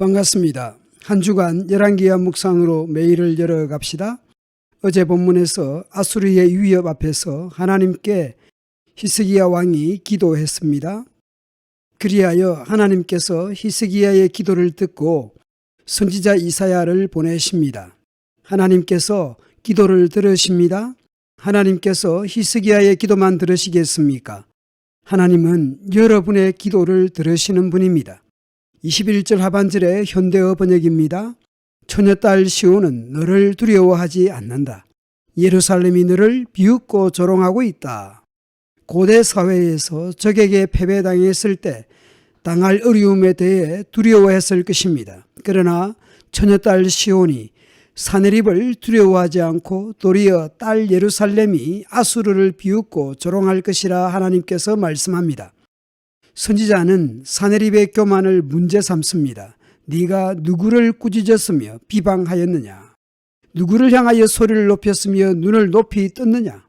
반갑습니다. 한 주간 열왕기하 묵상으로 매일을 열어갑시다. 어제 본문에서 아수르의 위협 앞에서 하나님께 히스기야 왕이 기도했습니다. 그리하여 하나님께서 히스기야의 기도를 듣고 선지자 이사야를 보내십니다. 하나님께서 기도를 들으십니다. 하나님께서 히스기야의 기도만 들으시겠습니까? 하나님은 여러분의 기도를 들으시는 분입니다. 21절 하반절의 현대어 번역입니다. 처녀딸 시온은 너를 두려워하지 않는다. 예루살렘이 너를 비웃고 조롱하고 있다. 고대 사회에서 적에게 패배당했을 때 당할 어려움에 대해 두려워했을 것입니다. 그러나 처녀딸 시온이 사내립을 두려워하지 않고 도리어 딸 예루살렘이 아수르를 비웃고 조롱할 것이라 하나님께서 말씀합니다. 선지자는 사내립의 교만을 문제 삼습니다. 네가 누구를 꾸짖었으며 비방하였느냐? 누구를 향하여 소리를 높였으며 눈을 높이 떴느냐?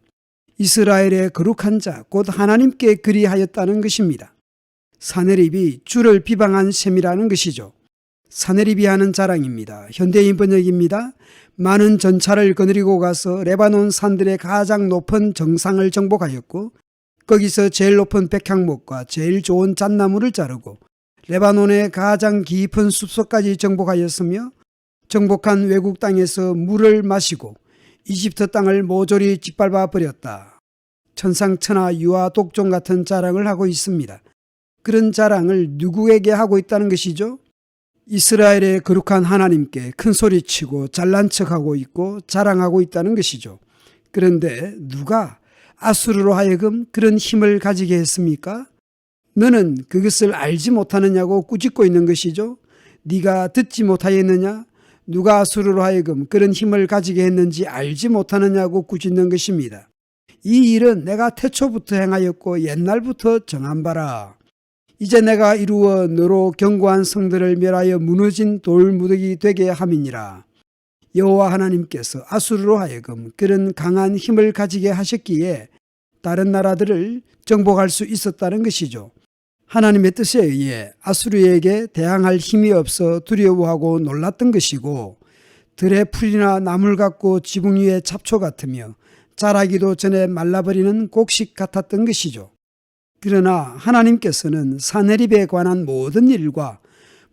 이스라엘의 거룩한 자 곧 하나님께 그리하였다는 것입니다. 사내립이 주를 비방한 셈이라는 것이죠. 사내립이 하는 자랑입니다. 현대인 번역입니다. 많은 전차를 거느리고 가서 레바논 산들의 가장 높은 정상을 정복하였고 거기서 제일 높은 백향목과 제일 좋은 잣나무를 자르고 레바논의 가장 깊은 숲속까지 정복하였으며 정복한 외국 땅에서 물을 마시고 이집트 땅을 모조리 짓밟아 버렸다. 천상천하 유아 독종 같은 자랑을 하고 있습니다. 그런 자랑을 누구에게 하고 있다는 것이죠? 이스라엘의 거룩한 하나님께 큰 소리치고 잘난 척하고 있고 자랑하고 있다는 것이죠. 그런데 누가 아수르로 하여금 그런 힘을 가지게 했습니까? 너는 그것을 알지 못하느냐고 꾸짖고 있는 것이죠. 네가 듣지 못하였느냐? 누가 아수르로 하여금 그런 힘을 가지게 했는지 알지 못하느냐고 꾸짖는 것입니다. 이 일은 내가 태초부터 행하였고 옛날부터 정한 바라. 이제 내가 이루어 너로 견고한 성들을 멸하여 무너진 돌무더기 되게 함이니라. 여호와 하나님께서 아수르로 하여금 그런 강한 힘을 가지게 하셨기에 다른 나라들을 정복할 수 있었다는 것이죠. 하나님의 뜻에 의해 아수르에게 대항할 힘이 없어 두려워하고 놀랐던 것이고 들의 풀이나 나물 같고 지붕 위의 잡초 같으며 자라기도 전에 말라버리는 곡식 같았던 것이죠. 그러나 하나님께서는 사내립에 관한 모든 일과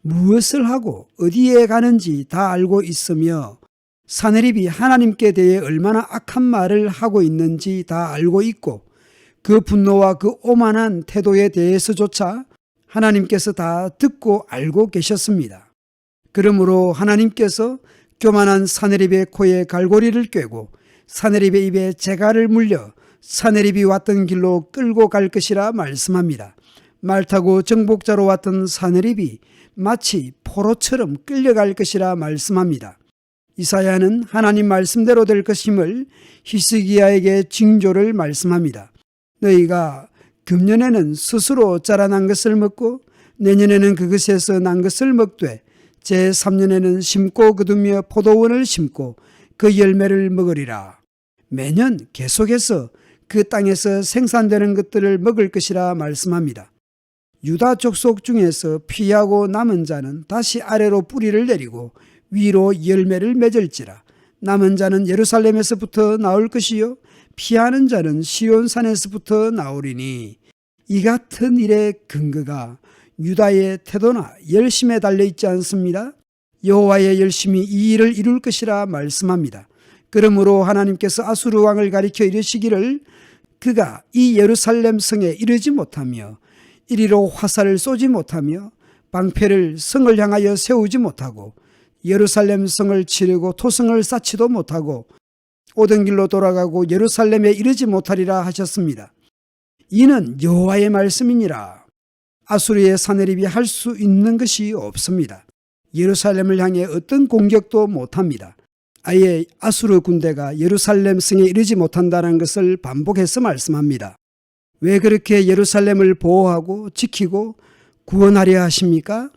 무엇을 하고 어디에 가는지 다 알고 있으며 사내립이 하나님께 대해 얼마나 악한 말을 하고 있는지 다 알고 있고 그 분노와 그 오만한 태도에 대해서조차 하나님께서 다 듣고 알고 계셨습니다. 그러므로 하나님께서 교만한 사내립의 코에 갈고리를 꿰고 사내립의 입에 재갈을 물려 사내립이 왔던 길로 끌고 갈 것이라 말씀합니다. 말 타고 정복자로 왔던 사내립이 마치 포로처럼 끌려갈 것이라 말씀합니다. 이사야는 하나님 말씀대로 될 것임을 히스기야에게 징조를 말씀합니다. 너희가 금년에는 스스로 자라난 것을 먹고 내년에는 그것에서 난 것을 먹되 제3년에는 심고 거두며 포도원을 심고 그 열매를 먹으리라. 매년 계속해서 그 땅에서 생산되는 것들을 먹을 것이라 말씀합니다. 유다 족속 중에서 피하고 남은 자는 다시 아래로 뿌리를 내리고 위로 열매를 맺을지라. 남은 자는 예루살렘에서부터 나올 것이요 피하는 자는 시온산에서부터 나오리니 이 같은 일의 근거가 유다의 태도나 열심에 달려있지 않습니다. 여호와의 열심이 이 일을 이룰 것이라 말씀합니다. 그러므로 하나님께서 아수르 왕을 가리켜 이르시기를 그가 이 예루살렘 성에 이르지 못하며 이리로 화살을 쏘지 못하며 방패를 성을 향하여 세우지 못하고 예루살렘 성을 치르고 토성을 쌓지도 못하고 오던 길로 돌아가고 예루살렘에 이르지 못하리라 하셨습니다. 이는 여호와의 말씀이니라. 아수르의 사내립이 할 수 있는 것이 없습니다. 예루살렘을 향해 어떤 공격도 못합니다. 아예 아수르 군대가 예루살렘 성에 이르지 못한다는 것을 반복해서 말씀합니다. 왜 그렇게 예루살렘을 보호하고 지키고 구원하려 하십니까?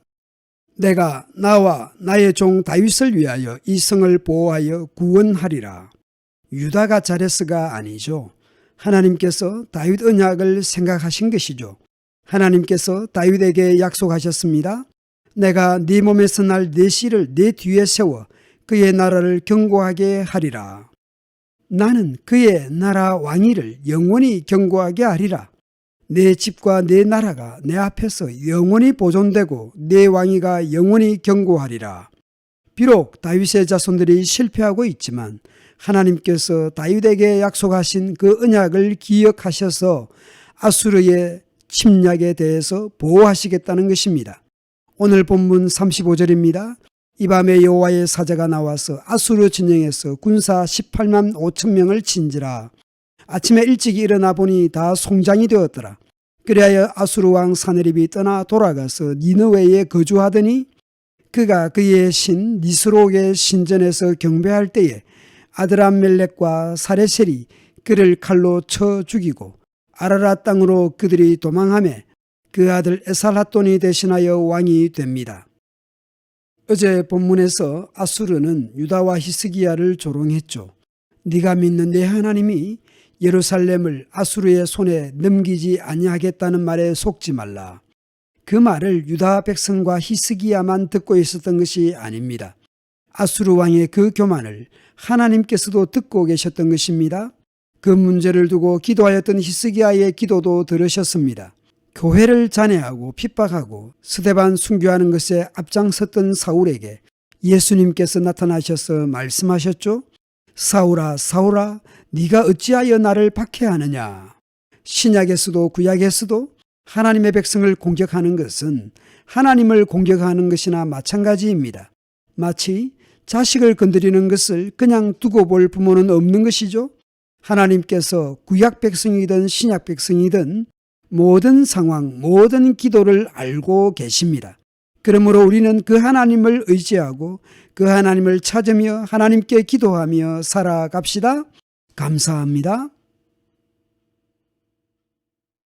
내가 나와 나의 종 다윗을 위하여 이 성을 보호하여 구원하리라. 유다가 잘했어가 아니죠. 하나님께서 다윗 언약을 생각하신 것이죠. 하나님께서 다윗에게 약속하셨습니다. 내가 네 몸에서 날 내 씨를 내 뒤에 세워 그의 나라를 견고하게 하리라. 나는 그의 나라 왕위를 영원히 견고하게 하리라. 내 집과 내 나라가 내 앞에서 영원히 보존되고 내 왕위가 영원히 견고하리라. 비록 다윗의 자손들이 실패하고 있지만 하나님께서 다윗에게 약속하신 그 언약을 기억하셔서 아수르의 침략에 대해서 보호하시겠다는 것입니다. 오늘 본문 35절입니다. 이 밤에 여호와의 사자가 나와서 아수르 진영에서 군사 18만 5천 명을 친지라. 아침에 일찍 일어나 보니 다 송장이 되었더라. 그리하여 아수르 왕 사네립이 떠나 돌아가서 니느웨에 거주하더니 그가 그의 신 니스록의 신전에서 경배할 때에 아드람멜렉과 사레셀이 그를 칼로 쳐 죽이고 아라라 땅으로 그들이 도망하매 그 아들 에살핫돈이 대신하여 왕이 됩니다. 어제 본문에서 아수르는 유다와 히스기야를 조롱했죠. 네가 믿는 내 하나님이 예루살렘을 아수르의 손에 넘기지 아니하겠다는 말에 속지 말라. 그 말을 유다 백성과 히스기야만 듣고 있었던 것이 아닙니다. 아수르 왕의 그 교만을 하나님께서도 듣고 계셨던 것입니다. 그 문제를 두고 기도하였던 히스기야의 기도도 들으셨습니다. 교회를 잔해하고 핍박하고 스데반 순교하는 것에 앞장섰던 사울에게 예수님께서 나타나셔서 말씀하셨죠. 사울아 사울아 네가 어찌하여 나를 박해하느냐. 신약에서도 구약에서도 하나님의 백성을 공격하는 것은 하나님을 공격하는 것이나 마찬가지입니다. 마치 자식을 건드리는 것을 그냥 두고 볼 부모는 없는 것이죠. 하나님께서 구약 백성이든 신약 백성이든 모든 상황, 모든 기도를 알고 계십니다. 그러므로 우리는 그 하나님을 의지하고 그 하나님을 찾으며 하나님께 기도하며 살아갑시다. 감사합니다.